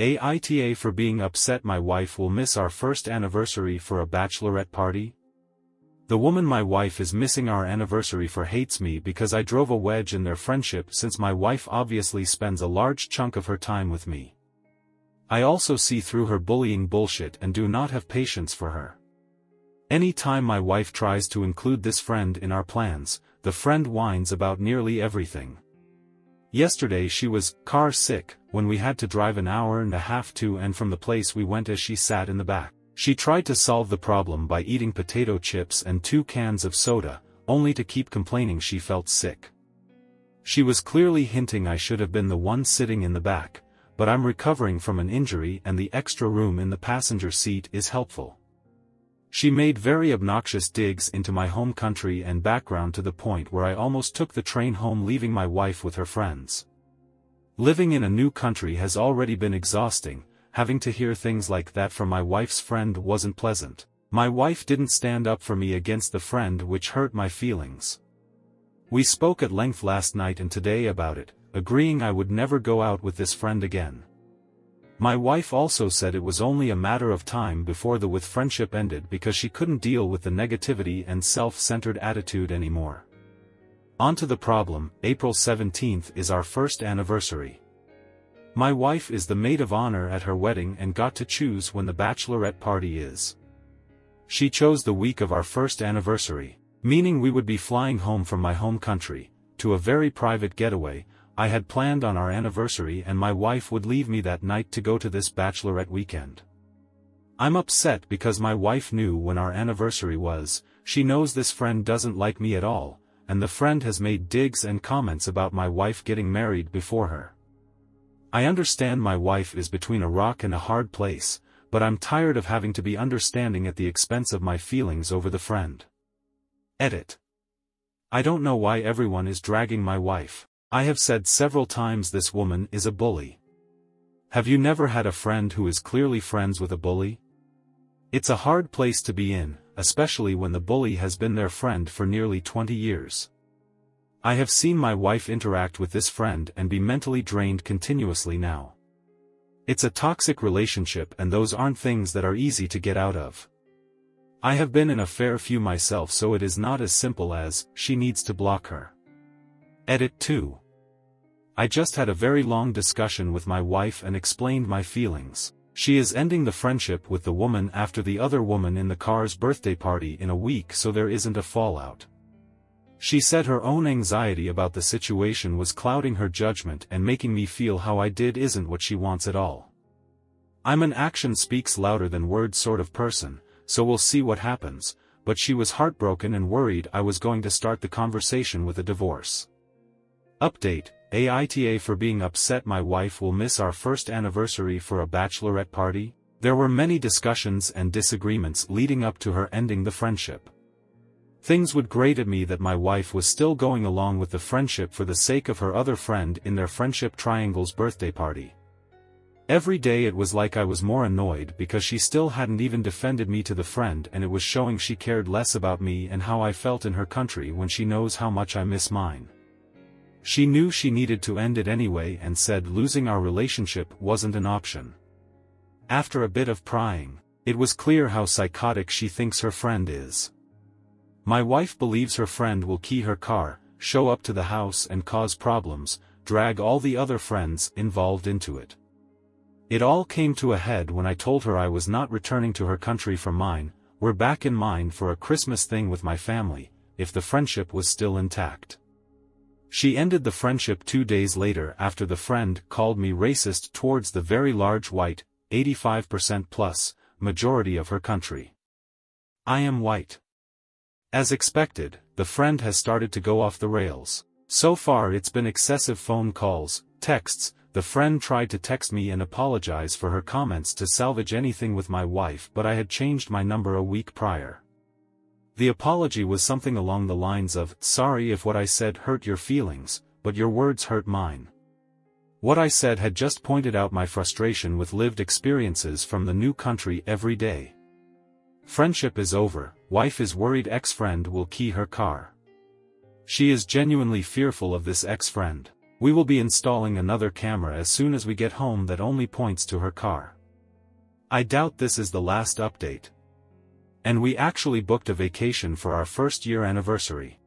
AITA for being upset my wife will miss our first anniversary for a bachelorette party? The woman my wife is missing our anniversary for hates me because I drove a wedge in their friendship since my wife obviously spends a large chunk of her time with me. I also see through her bullying bullshit and do not have patience for her. Any time my wife tries to include this friend in our plans, the friend whines about nearly everything. Yesterday she was car sick when we had to drive an hour and a half to and from the place we went as she sat in the back. She tried to solve the problem by eating potato chips and 2 cans of soda, only to keep complaining she felt sick. She was clearly hinting I should have been the one sitting in the back, but I'm recovering from an injury and the extra room in the passenger seat is helpful. She made very obnoxious digs into my home country and background to the point where I almost took the train home leaving my wife with her friends. Living in a new country has already been exhausting. Having to hear things like that from my wife's friend wasn't pleasant. My wife didn't stand up for me against the friend, which hurt my feelings. We spoke at length last night and today about it, agreeing I would never go out with this friend again. My wife also said it was only a matter of time before the friendship ended because she couldn't deal with the negativity and self-centered attitude anymore. On to the problem. April 17th is our first anniversary. My wife is the maid of honor at her wedding and got to choose when the bachelorette party is. She chose the week of our first anniversary, meaning we would be flying home from my home country, to a very private getaway I had planned on our anniversary, and my wife would leave me that night to go to this bachelorette weekend. I'm upset because my wife knew when our anniversary was. She knows this friend doesn't like me at all, and the friend has made digs and comments about my wife getting married before her. I understand my wife is between a rock and a hard place, but I'm tired of having to be understanding at the expense of my feelings over the friend. Edit. I don't know why everyone is dragging my wife. I have said several times this woman is a bully. Have you never had a friend who is clearly friends with a bully? It's a hard place to be in, especially when the bully has been their friend for nearly 20 years. I have seen my wife interact with this friend and be mentally drained continuously now. It's a toxic relationship, and those aren't things that are easy to get out of. I have been in a fair few myself, so it is not as simple as, she needs to block her. Edit 2. I just had a very long discussion with my wife and explained my feelings. She is ending the friendship with the woman after the other woman in the car's birthday party in a week, so there isn't a fallout. She said her own anxiety about the situation was clouding her judgment and making me feel how I did isn't what she wants at all. I'm an action speaks louder than words sort of person, so we'll see what happens, but she was heartbroken and worried I was going to start the conversation with a divorce. Update. AITA for being upset my wife will miss our first anniversary for a bachelorette party. There were many discussions and disagreements leading up to her ending the friendship. Things would grate at me that my wife was still going along with the friendship for the sake of her other friend in their friendship triangle's birthday party. Every day it was like I was more annoyed because she still hadn't even defended me to the friend, and it was showing she cared less about me and how I felt in her country when she knows how much I miss mine. She knew she needed to end it anyway and said losing our relationship wasn't an option. After a bit of prying, it was clear how psychotic she thinks her friend is. My wife believes her friend will key her car, show up to the house and cause problems, drag all the other friends involved into it. It all came to a head when I told her I was not returning to her country for mine. We're back in mine for a Christmas thing with my family, if the friendship was still intact. She ended the friendship 2 days later after the friend called me racist towards the very large white, 85% plus, majority of her country. I am white. As expected, the friend has started to go off the rails. So far it's been excessive phone calls, texts. The friend tried to text me and apologize for her comments to salvage anything with my wife, but I had changed my number a week prior. The apology was something along the lines of, sorry if what I said hurt your feelings, but your words hurt mine. What I said had just pointed out my frustration with lived experiences from the new country every day. Friendship is over, wife is worried ex-friend will key her car. She is genuinely fearful of this ex-friend. We will be installing another camera as soon as we get home that only points to her car. I doubt this is the last update. And we actually booked a vacation for our first year anniversary.